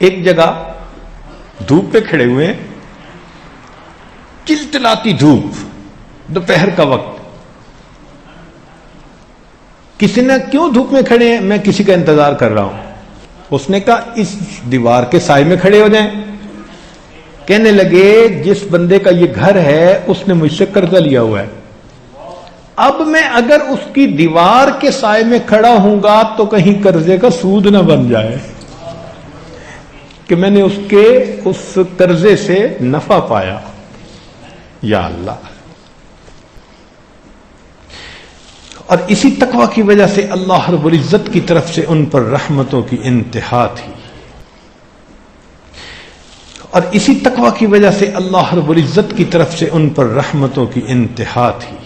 एक जगह धूप पे खड़े हुए हैं, चिलचिलाती धूप, दोपहर का वक्त। किसी ने क्यों धूप में खड़े हैं, मैं किसी का इंतजार कर रहा हूं। उसने कहा इस दीवार के साए में खड़े हो जाएं। कहने लगे जिस बंदे का ये घर है उसने मुझसे कर्जा लिया हुआ है, अब मैं अगर उसकी दीवार के साए में खड़ा हूंगा तो कहीं कर्जे का सूद ना बन जाए कि मैंने उसके उस कर्जे से नफा पाया। या अल्लाह। और इसी तकवा की वजह से अल्लाह रब्बुल इज्जत की तरफ से उन पर रहमतों की इंतहा थी, और इसी तकवा की वजह से अल्लाह रब्बुल इज्जत की तरफ से उन पर रहमतों की इंतहा थी।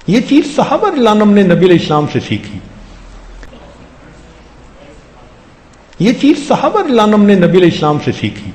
ये चीज सहाबा रज़ियल्लाहु ने नबी इस्लाम से सीखी। ये चीज सहाबा रज़ियल्लाहु ने नबी इस्लाम से सीखी।